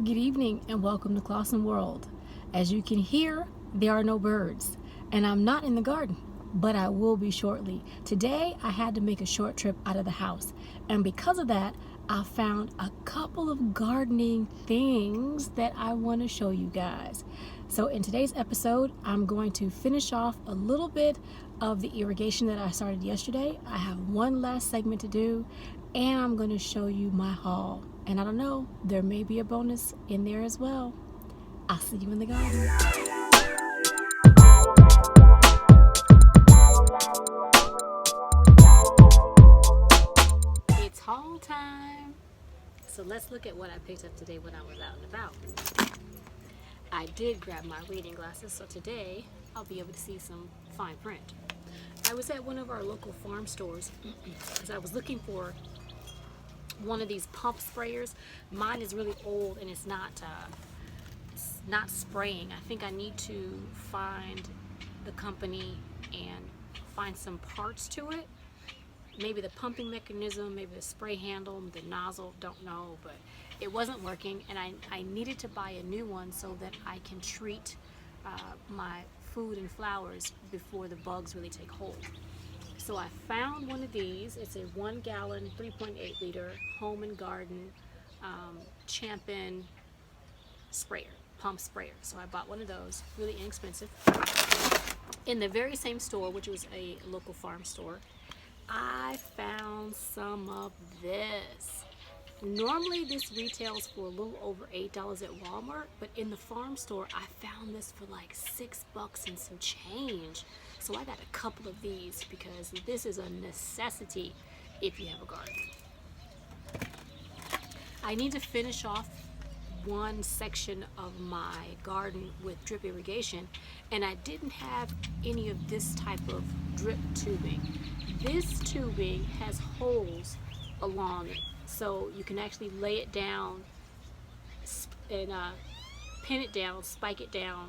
Good evening and welcome to ClausenWorld. As you can hear, there are no birds, and I'm not in the garden, but I will be shortly. Today, I had to make a short trip out of the house, and because of that, I found a couple of gardening things that I want to show you guys. So in today's episode, I'm going to finish off a little bit of the irrigation that I started yesterday. I have one last segment to do, and I'm going to show you my haul. And I don't know, there may be a bonus in there as well. I'll see you in the garden. It's haul time. So let's look at what I picked up today when I was out and about. I did grab my reading glasses, so today I'll be able to see some fine print. I was at one of our local farm stores because I was looking for one of these pump sprayers. Mine is really old and it's not spraying. I think I need to find the company and find some parts to it. Maybe the pumping mechanism, maybe the spray handle, the nozzle, don't know, but it wasn't working, and I needed to buy a new one so that I can treat my food and flowers before the bugs really take hold. So I found one of these. It's a 1 gallon, 3.8 liter home and garden Champion sprayer, pump sprayer. So I bought one of those, really inexpensive. In the very same store, which was a local farm store, I found some of this. Normally this retails for a little over $8 at Walmart, but in the farm store I found this for like $6 and some change. So I got a couple of these because this is a necessity if you have a garden. I need to finish off one section of my garden with drip irrigation, and I didn't have any of this type of drip tubing. This tubing has holes along it, so you can actually lay it down and pin it down, spike it down,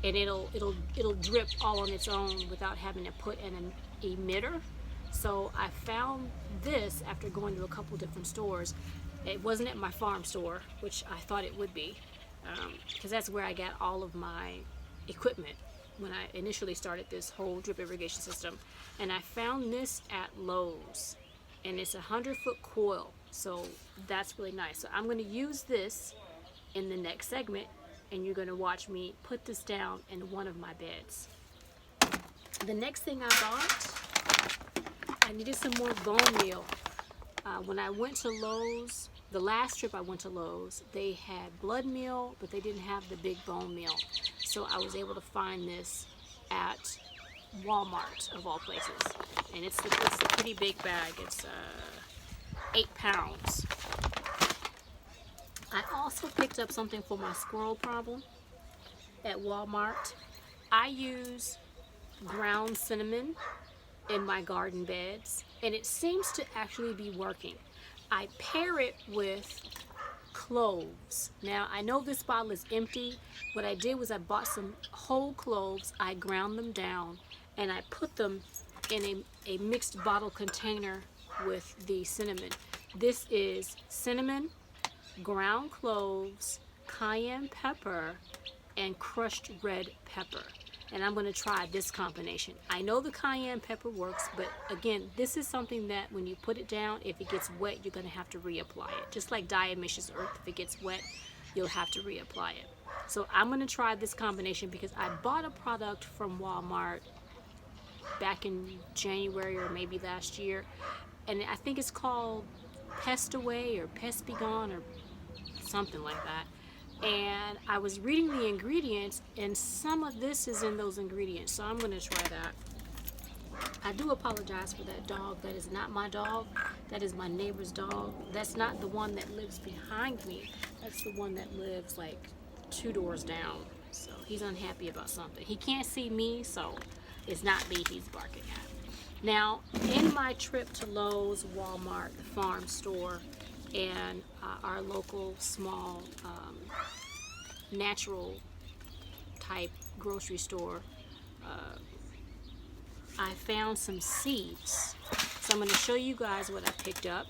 and it'll drip all on its own without having to put an emitter. So I found this after going to a couple different stores. It wasn't at my farm store, which I thought it would be, because that's where I got all of my equipment when I initially started this whole drip irrigation system. And I found this at Lowe's, and it's a 100-foot coil, so that's really nice. So I'm going to use this in the next segment, and you're going to watch me put this down in one of my beds. The next thing I bought, I needed some more bone meal. When I went to Lowe's, the last trip I went to Lowe's, they had blood meal, but they didn't have the big bone meal. So I was able to find this at Walmart, of all places. And it's a pretty big bag. It's 8 pounds. I also picked up something for my squirrel problem at Walmart. I use ground cinnamon in my garden beds, and it seems to actually be working. I pair it with cloves. Now I know this bottle is empty. What I did was I bought some whole cloves, I ground them down, and I put them in a mixed bottle container with the cinnamon. This is cinnamon, ground cloves, cayenne pepper, and crushed red pepper. And I'm going to try this combination. I know the cayenne pepper works, but again, this is something that when you put it down, if it gets wet, you're going to have to reapply it. Just like diatomaceous earth, if it gets wet, you'll have to reapply it. So I'm going to try this combination because I bought a product from Walmart back in January or maybe last year, and I think it's called Pest Away or Pest Be Gone or something like that. And I was reading the ingredients, and some of this is in those ingredients, so I'm going to try that. I do apologize for that dog. That is not my dog. That is my neighbor's dog. That's not the one that lives behind me. That's the one that lives like 2 doors down. So he's unhappy about something. He can't see me, so it's not me he's barking at. Now, in my trip to Lowe's, Walmart, the farm store, and our local small natural type grocery store, I found some seeds. So I'm going to show you guys what I picked up.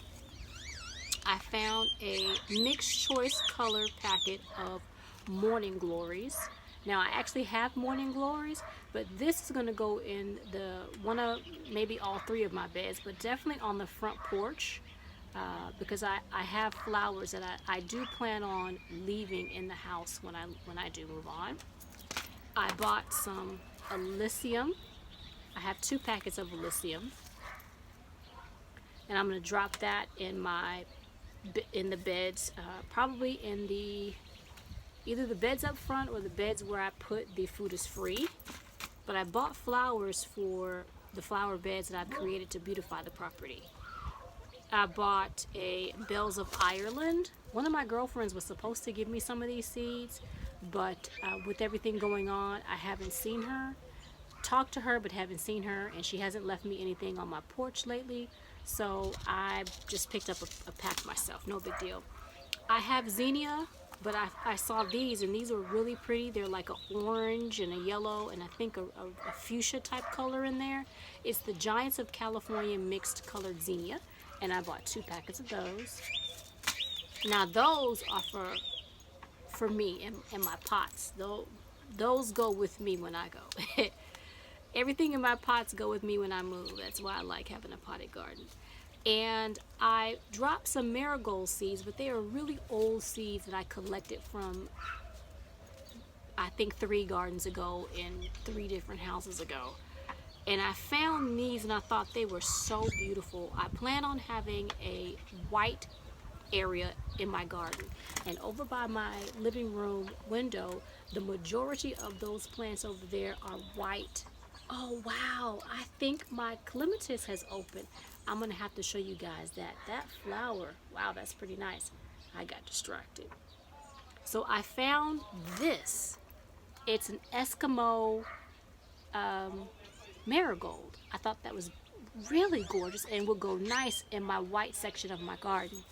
I found a mixed choice color packet of morning glories. Now I actually have morning glories, but this is going to go in the one of maybe all three of my beds, but definitely on the front porch, because I have flowers that I do plan on leaving in the house when I do move on. I bought some Alyssium. I have 2 packets of Alyssium, and I'm going to drop that in the beds, probably in either the beds up front or the beds where I put the food is free. But I bought flowers for the flower beds that I've created to beautify the property. I bought a Bells of Ireland. One of my girlfriends was supposed to give me some of these seeds, but with everything going on, I haven't seen her. Talked to her, but haven't seen her, and she hasn't left me anything on my porch lately, so I just picked up a pack myself. No big deal. I have zinnia, but I saw these, and these are really pretty. They're like an orange and a yellow, and I think a fuchsia type color in there. It's the Giants of California mixed colored zinnia, and I bought 2 packets of those. Now those are for me in my pots. Those go with me when I go. Everything in my pots go with me when I move. That's why I like having a potted garden. And I dropped some marigold seeds, but they are really old seeds that I collected from, I think, 3 gardens ago in 3 different houses ago. And I found these and I thought they were so beautiful. I plan on having a white area in my garden, and over by my living room window, the majority of those plants over there are white. Oh wow, I think my clematis has opened. I'm gonna have to show you guys that flower. Wow, that's pretty nice. I got distracted. So I found this. It's an Eskimo marigold. I thought that was really gorgeous and would go nice in my white section of my garden.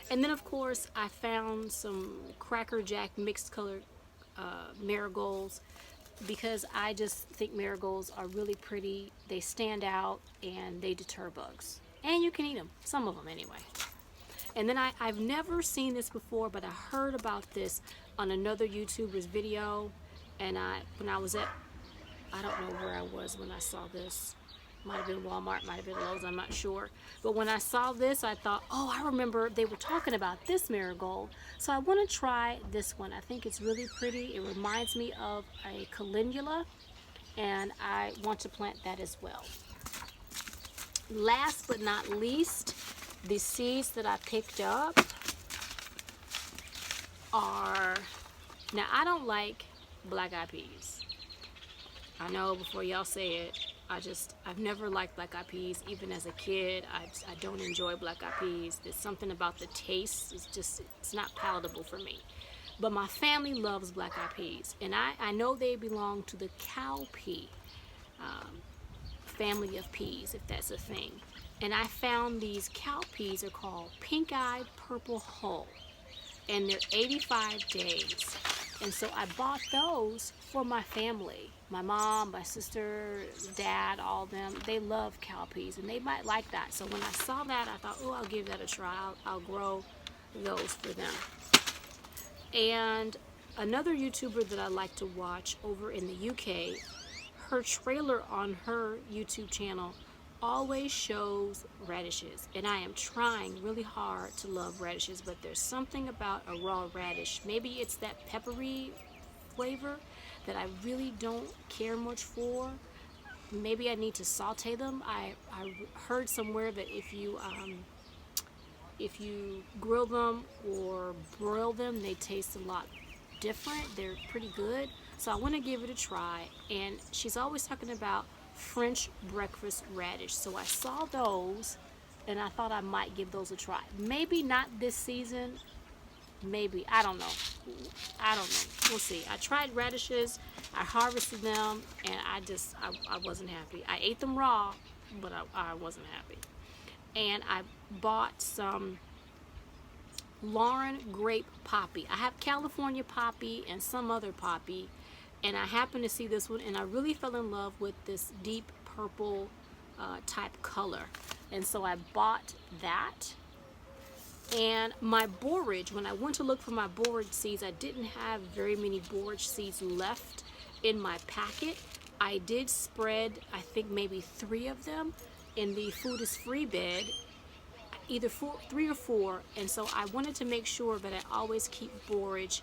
And then of course I found some Cracker Jack mixed colored marigolds, because I just think marigolds are really pretty. They stand out and they deter bugs. And you can eat them, some of them anyway. And then I've never seen this before, but I heard about this on another YouTuber's video. And when I was at, I don't know where I was when I saw this. Might have been Walmart, might have been Lowe's, I'm not sure. But when I saw this, I thought, oh, I remember they were talking about this marigold. So I want to try this one. I think it's really pretty. It reminds me of a calendula, and I want to plant that as well. Last but not least, the seeds that I picked up are, now I don't like black-eyed peas. I know, before y'all say it, I've never liked black-eyed peas. Even as a kid, I don't enjoy black-eyed peas. There's something about the taste. It's not palatable for me. But my family loves black-eyed peas, and I know they belong to the cowpea family of peas, if that's a thing. And I found these cowpeas are called pink-eyed purple hull, and they're 85 days. And so I bought those for my family. My mom, my sister, dad, all of them, they love cowpeas, and they might like that. So when I saw that, I thought, oh, I'll give that a try. I'll grow those for them. And another YouTuber that I like to watch over in the UK, her trailer on her YouTube channel always shows radishes, and I am trying really hard to love radishes, but there's something about a raw radish. Maybe it's that peppery flavor that I really don't care much for. Maybe I need to saute them. I heard somewhere that if you grill them or broil them, they taste a lot different. They're pretty good. So I want to give it a try. And she's always talking about French breakfast radish. So I saw those and I thought I might give those a try. Maybe not this season. Maybe. I don't know. We'll see. I tried radishes. I harvested them, and I wasn't happy. I ate them raw, but I wasn't happy. And I bought some Lauren grape poppy. I have California poppy and some other poppy, and I happened to see this one, and I really fell in love with this deep purple type color. And so I bought that. And my borage, when I went to look for my borage seeds, I didn't have very many borage seeds left in my packet. I did spread, I think maybe 3 of them in the food is free bed, either 3 or 4. And so I wanted to make sure that I always keep borage.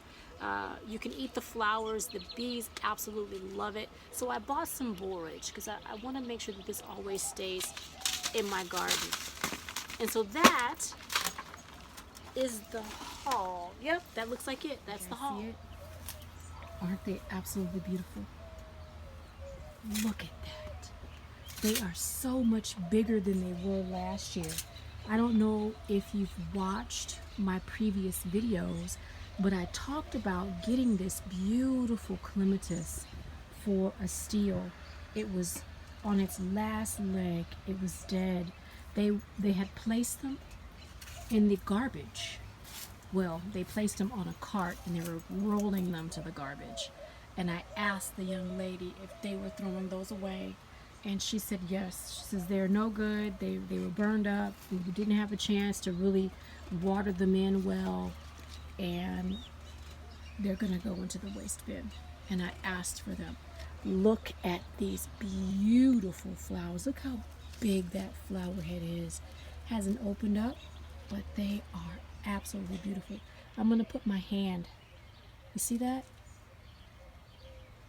You can eat the flowers, the bees absolutely love it. So I bought some borage because I want to make sure that this always stays in my garden. And so that is the haul. Yep, that looks like it. That's the haul. See it? Aren't they absolutely beautiful? Look at that. They are so much bigger than they were last year. I don't know if you've watched my previous videos, but I talked about getting this beautiful clematis for a steal. It was on its last leg. It was dead. They had placed them in the garbage. Well, they placed them on a cart and they were rolling them to the garbage. And I asked the young lady if they were throwing those away. And she said yes. She says they're no good. They were burned up. We didn't have a chance to really water them in well. And they're going to go into the waste bin. And I asked for them. Look at these beautiful flowers. Look how big that flower head is. Hasn't opened up, but they are absolutely beautiful. I'm going to put my hand. You see that?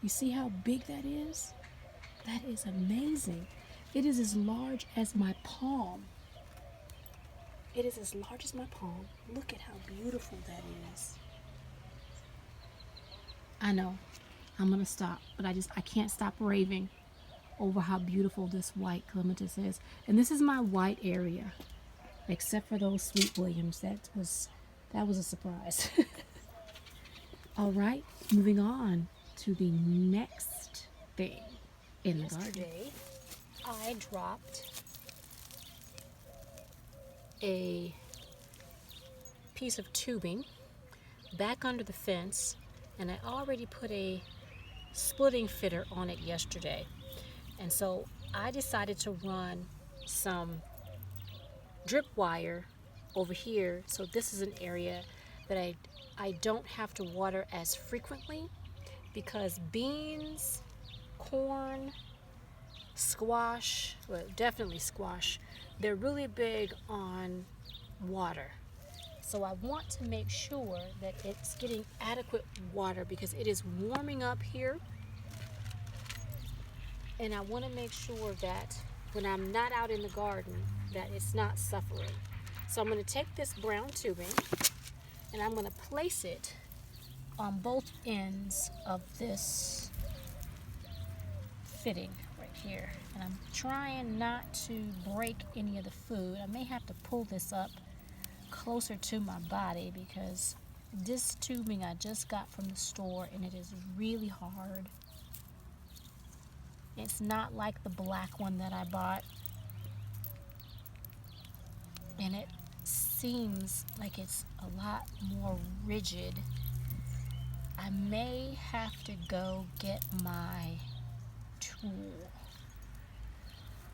You see how big that is? That is amazing. It is as large as my palm. It is as large as my palm. Look at how beautiful that is. I know. I'm going to stop, but I can't stop raving over how beautiful this white clematis is. And this is my white area, except for those sweet Williams. That was a surprise. All right, moving on to the next thing in the garden. Yesterday, I dropped a piece of tubing back under the fence, and I already put a splitting fitter on it yesterday. And so I decided to run some drip wire over here. So this is an area that I don't have to water as frequently, because beans, corn, squash, well, definitely squash, they're really big on water. So I want to make sure that it's getting adequate water because it is warming up here. And I want to make sure that when I'm not out in the garden, that it's not suffering. So I'm going to take this brown tubing and I'm going to place it on both ends of this fitting right here. And I'm trying not to break any of the food. I may have to pull this up closer to my body because this tubing I just got from the store and it is really hard. It's not like the black one that I bought. And it seems like it's a lot more rigid. I may have to go get my tool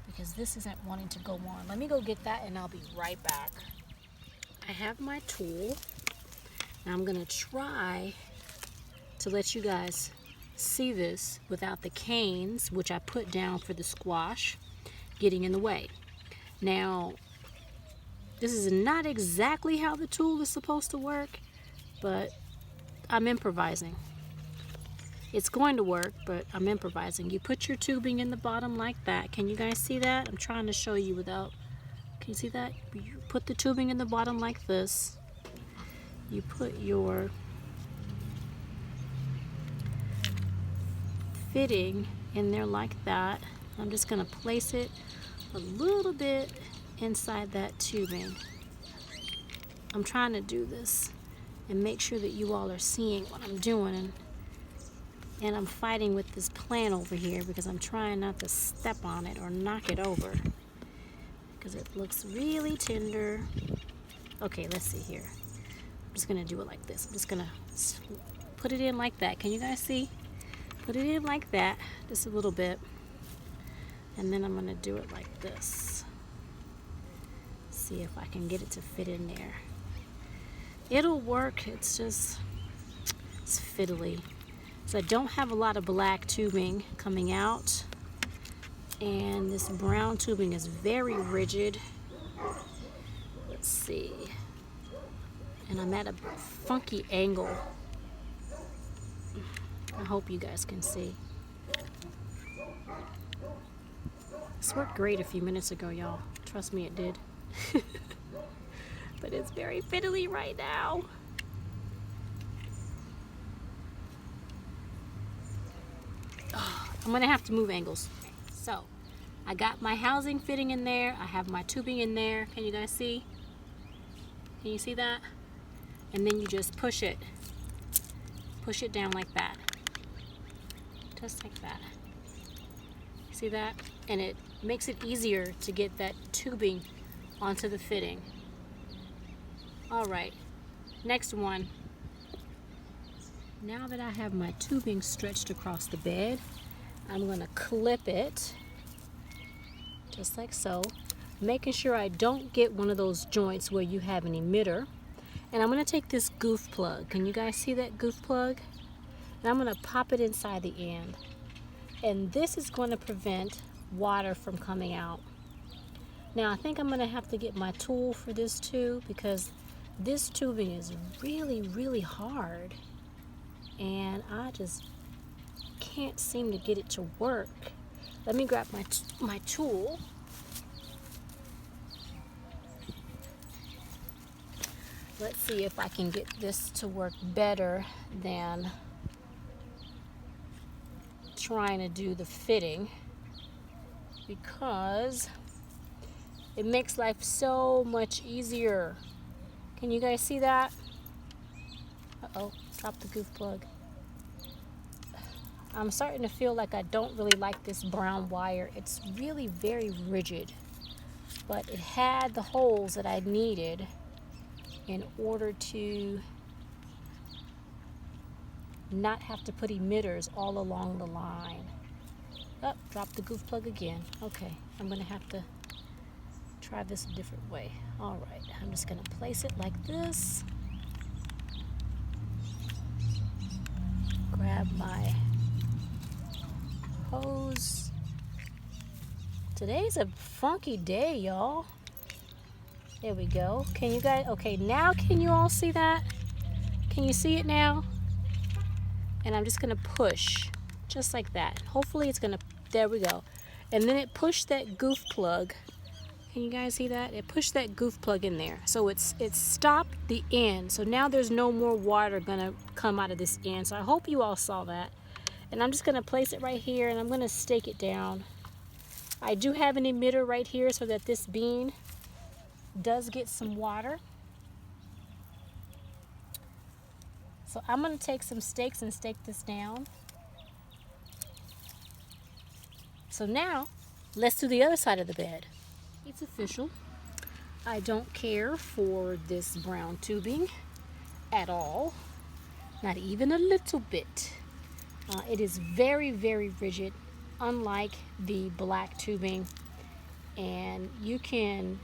because this isn't wanting to go on. Let me go get that and I'll be right back. I have my tool. Now I'm going to try to let you guys see this without the canes, which I put down for the squash, getting in the way. Now, this is not exactly how the tool is supposed to work, but I'm improvising. It's going to work, but I'm improvising. You put your tubing in the bottom like that. Can you guys see that? I'm trying to show you without. Can you see that? You put the tubing in the bottom like this. You put your fitting in there like that. I'm just going to place it a little bit inside that tubing. I'm trying to do this and make sure that you all are seeing what I'm doing, and I'm fighting with this plant over here because I'm trying not to step on it or knock it over because it looks really tender. Okay, let's see here. I'm just going to do it like this. I'm just going to put it in like that. Can you guys see? Put it in like that, just a little bit, and then I'm going to do it like this. See if I can get it to fit in there. It'll work, it's fiddly. So I don't have a lot of black tubing coming out, and this brown tubing is very rigid. Let's see. And I'm at a funky angle. I hope you guys can see. This worked great a few minutes ago, y'all. Trust me, it did. But it's very fiddly right now. Oh, I'm gonna have to move angles. So, I got my housing fitting in there. I have my tubing in there. Can you guys see? Can you see that? And then you just push it. Push it down like that. Just like that. See that? And it makes it easier to get that tubing onto the fitting. Alright, next one. Now that I have my tubing stretched across the bed, I'm going to clip it just like so, making sure I don't get one of those joints where you have an emitter. And I'm going to take this goof plug. Can you guys see that goof plug? And I'm going to pop it inside the end. And this is going to prevent water from coming out. Now I think I'm going to have to get my tool for this too, because this tubing is really, really hard. And I just can't seem to get it to work. Let me grab my tool. Let's see if I can get this to work better than trying to do the fitting, because it makes life so much easier. Can you guys see that? Uh-oh, dropped the goof plug. I'm starting to feel like I don't really like this brown wire. It's really very rigid, but it had the holes that I needed in order to not have to put emitters all along the line. Oh, dropped the goof plug again. Okay, I'm gonna have to try this a different way. All right, I'm just gonna place it like this. Grab my hose. Today's a funky day, y'all. There we go. Can you guys, okay, now can you all see that? Can you see it now? And I'm just gonna push, just like that. Hopefully it's gonna, there we go. And then it pushed that goof plug. Can you guys see that? It pushed that goof plug in there. So it stopped the end. So now there's no more water gonna come out of this end. So I hope you all saw that. And I'm just gonna place it right here, and I'm gonna stake it down. I do have an emitter right here so that this bean does get some water. So I'm gonna take some stakes and stake this down. So now, let's do the other side of the bed. It's official. I don't care for this brown tubing at all. Not even a little bit. It is very, very rigid, unlike the black tubing. And you can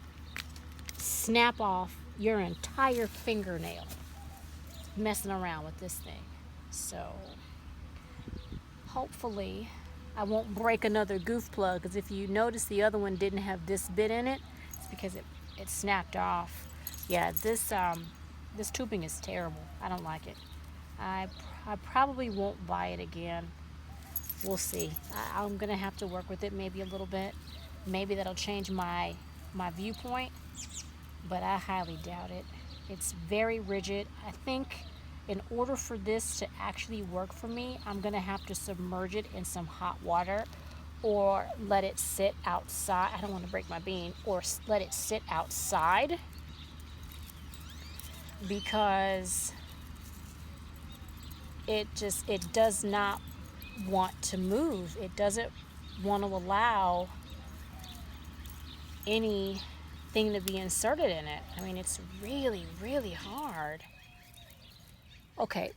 snap off your entire fingernail messing around with this thing. So hopefully I won't break another goof plug, because if you notice the other one didn't have this bit in it, it's because it snapped off. Yeah, this tubing is terrible. I don't like it. I probably won't buy it again. We'll see. I'm gonna have to work with it maybe a little bit. Maybe that'll change my viewpoint, but I highly doubt it. It's very rigid. I think in order for this to actually work for me, I'm gonna have to submerge it in some hot water, or let it sit outside. I don't want to break my bean. Or let it sit outside, because it does not want to move. It doesn't want to allow anything to be inserted in it. I mean, it's really, really hard. Okay,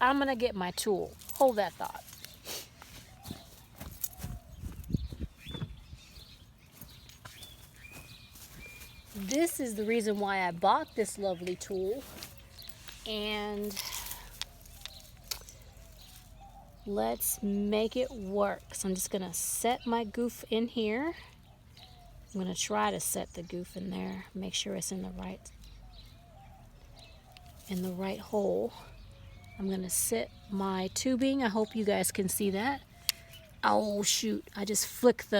I'm gonna get my tool. Hold that thought. This is the reason why I bought this lovely tool. and let's make it work. So I'm just gonna set my goof in here. I'm gonna try to set the goof in there, make sure it's in the right hole. I'm gonna set my tubing. I hope you guys can see that. Oh shoot, I just flicked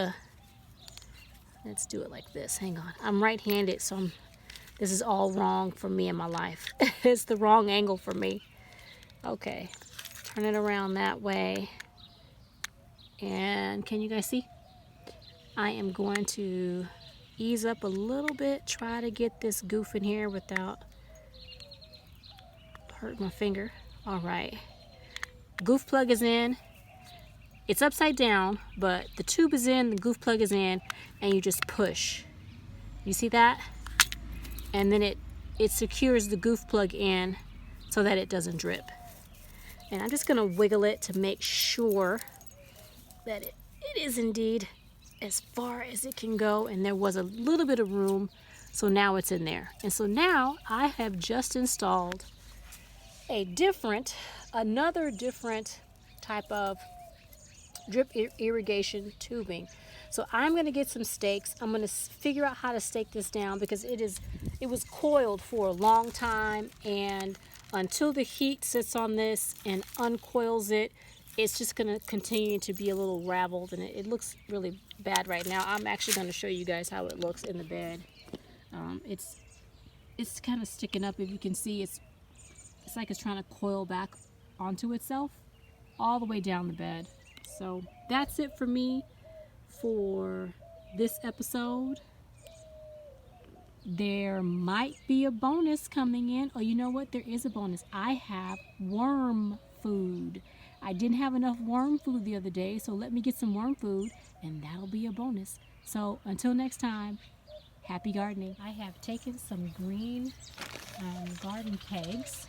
let's do it like this. Hang on, I'm right-handed, so this is all wrong for me in my life. It's the wrong angle for me. Okay, turn it around that way. And can you guys see? I am going to ease up a little bit, try to get this goof in here without hurting my finger. All right, goof plug is in. It's upside down, but the tube is in, the goof plug is in, and you just push. You see that? And then it secures the goof plug in so that it doesn't drip. And I'm just gonna wiggle it to make sure that it is indeed as far as it can go, and there was a little bit of room, so now it's in there. And so now I have just installed another different type of drip irrigation tubing. So I'm going to get some stakes. I'm going to figure out how to stake this down because it was coiled for a long time, and until the heat sits on this and uncoils it, it's just going to continue to be a little raveled, and it looks really bad right now. I'm actually going to show you guys how it looks in the bed. It's kind of sticking up. If you can see, it's like it's trying to coil back onto itself all the way down the bed. So that's it for me for this episode. There might be a bonus coming in. Oh, you know what? There is a bonus. I have worm food. I didn't have enough worm food the other day, so let me get some worm food, and that'll be a bonus. So until next time, happy gardening. I have taken some green garden pegs,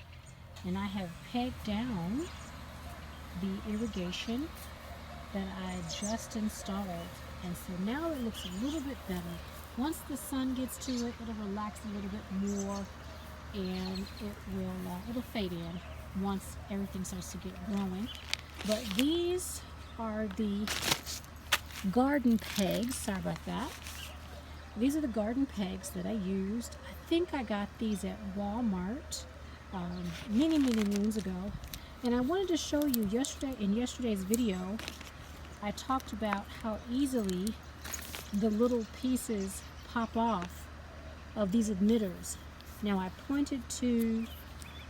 and I have pegged down the irrigation that I just installed, and so now it looks a little bit better. Once the sun gets to it, it'll relax a little bit more, and it'll fade in once everything starts to get growing. But these are the garden pegs. Sorry about that. These are the garden pegs that I used. I think I got these at Walmart many moons ago, and I wanted to show you in yesterday's video. I talked about how easily the little pieces pop off of these emitters. Now I pointed to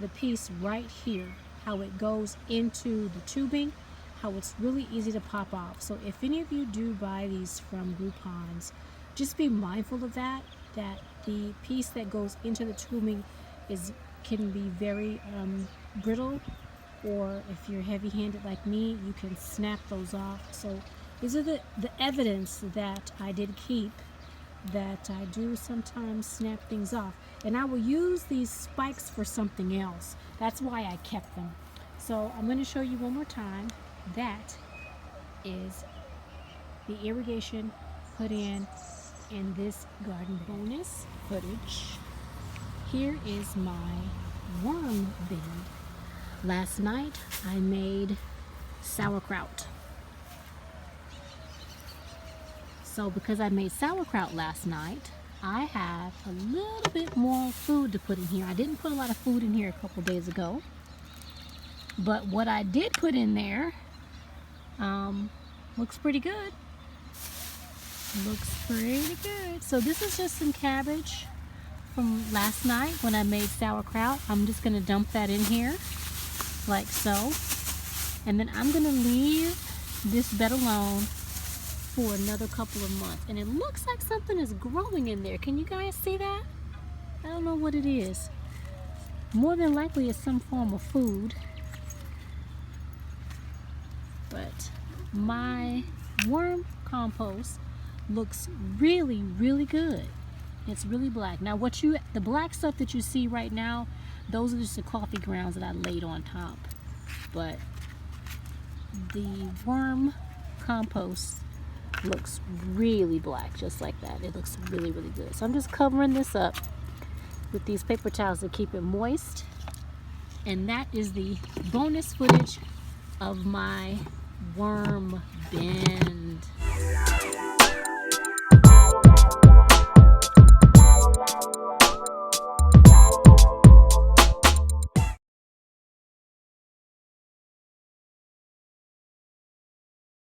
the piece right here, how it goes into the tubing, how it's really easy to pop off. So if any of you do buy these from Groupons, just be mindful of that the piece that goes into the tubing can be very brittle, or if you're heavy-handed like me, you can snap those off. So these are the evidence that I did keep, that I do sometimes snap things off. And I will use these spikes for something else. That's why I kept them. So I'm going to show you one more time. That is the irrigation put in this garden bonus footage. Here is my worm bin. Last night I made sauerkraut. So because I made sauerkraut last night, I have a little bit more food to put in here. I didn't put a lot of food in here a couple days ago, but what I did put in there looks pretty good. Looks pretty good. So this is just some cabbage from last night when I made sauerkraut. I'm just going to dump that in here like so, and then I'm going to leave this bed alone for another couple of months, and it looks like something is growing in there. Can you guys see that? I don't know what it is. More than likely it's some form of food, but my worm compost looks really good. It's really black. Now the black stuff that you see right now, those are just the coffee grounds that I laid on top, but the worm compost looks really black, just like that. It looks really good. So I'm just covering this up with these paper towels to keep it moist, And that is the bonus footage of my worm bend.